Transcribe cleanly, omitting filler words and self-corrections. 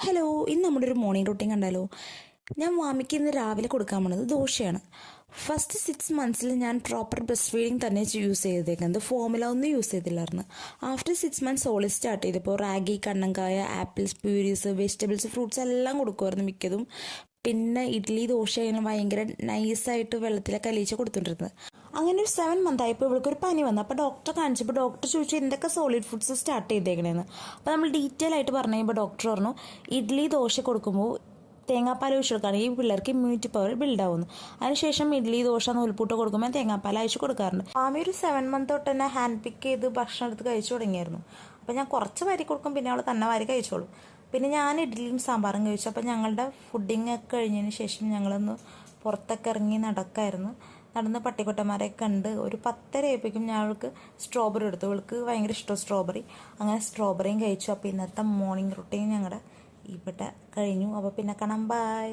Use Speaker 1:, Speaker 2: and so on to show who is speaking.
Speaker 1: Hello, ഇന്ന് നമ്മുടെ ഒരു മോർണിംഗ് റൂട്ടീൻ കണ്ടാലോ? ഞാൻ വാമിക്ക് ഇന്ന് രാവിലെ കൊടുക്കാൻ പോണത് ദോശയാണ്. ഫസ്റ്റ് 6 മന്ത്സിൽ ഞാൻ പ്രോപ്പർ ബ്രസ്റ്റ് ഫീഡിങ് തന്നെ യൂസ് ചെയ്തേക്കുന്നത്, ഫോമുല ഒന്നും യൂസ് ചെയ്തില്ലായിരുന്നു. ആഫ്റ്റർ 6 മന്ത്സ് സോളിഡ് സ്റ്റാർട്ട് ചെയ്തപ്പോൾ റാഗി, കണ്ണങ്കായ, ആപ്പിൾസ്, പ്യൂരീസ്, വെജിറ്റബിൾസ്, ഫ്രൂട്ട്സ് എല്ലാം കൊടുക്കുമായിരുന്നു മിക്കതും. പിന്നെ ഇഡ്ഡലി, ദോശ ഇങ്ങനെ ഭയങ്കര നൈസായിട്ട് വെള്ളത്തിലൊക്കെ അലിയിച്ച് കൊടുത്തുകൊണ്ടിരുന്നത്. അങ്ങനെ ഒരു 7 മന്ത് ആയപ്പോൾ ഇവൾക്കൊരു പനി വന്നു. അപ്പോൾ ഡോക്ടറെ കാണിച്ചപ്പോൾ ഡോക്ടർ ചോദിച്ചു എന്തൊക്കെ സോളിഡ് ഫുഡ്സ് സ്റ്റാർട്ട് ചെയ്തേക്കണേന്ന്. അപ്പോൾ നമ്മൾ ഡീറ്റെയിൽ ആയിട്ട് പറഞ്ഞു കഴിയുമ്പോൾ ഡോക്ടർ പറഞ്ഞു ഇഡ്ഡലി, ദോശ കൊടുക്കുമ്പോൾ തേങ്ങാപ്പാൽ ഒഴിച്ച് കൊടുക്കുകയാണെങ്കിൽ ഈ പിള്ളേർക്ക് ഇമ്മ്യൂണിറ്റി പവർ ബിൽഡ് ആവുന്നു. അതിനുശേഷം ഇഡ്ഡലി, ദോശ, നൂൽപ്പൂട്ട് കൊടുക്കുമ്പോൾ തേങ്ങാപ്പാൽ അയച്ചു കൊടുക്കാറുണ്ട്. ആമി ഒരു 7 മന്ത് തൊട്ട് തന്നെ ഹാൻഡ് പിക്ക് ചെയ്ത് ഭക്ഷണം എടുത്ത് കഴിച്ചു തുടങ്ങിയായിരുന്നു. അപ്പോൾ ഞാൻ കുറച്ച് വാരി കൊടുക്കും, പിന്നെ അവൾ തന്നെ വാരി കഴിച്ചോളും. പിന്നെ ഞാൻ ഇഡ്ഡലിയും സാമ്പാറും കഴിച്ചു. അപ്പോൾ ഞങ്ങളുടെ ഫുഡിങ് ഒക്കെ കഴിഞ്ഞതിന് ശേഷം ഞങ്ങളൊന്ന് പുറത്തൊക്കെ ഇറങ്ങി നടക്കായിരുന്നു. നടന്ന് പട്ടിക്കുട്ടന്മാരെ കണ്ട് ഒരു 10:30 ആയപ്പോഴേക്കും ഞങ്ങൾക്ക് സ്ട്രോബെറി എടുത്തു. ഇവൾക്ക് ഭയങ്കര ഇഷ്ടം സ്ട്രോബെറി. അങ്ങനെ സ്ട്രോബെറിയും കഴിച്ചു. അപ്പോൾ ഇന്നത്തെ മോർണിംഗ് റൂട്ടീൻ ഞങ്ങളുടെ ഇവിടെ കഴിഞ്ഞു. അപ്പോൾ പിന്നെ കാണാം, ബൈ.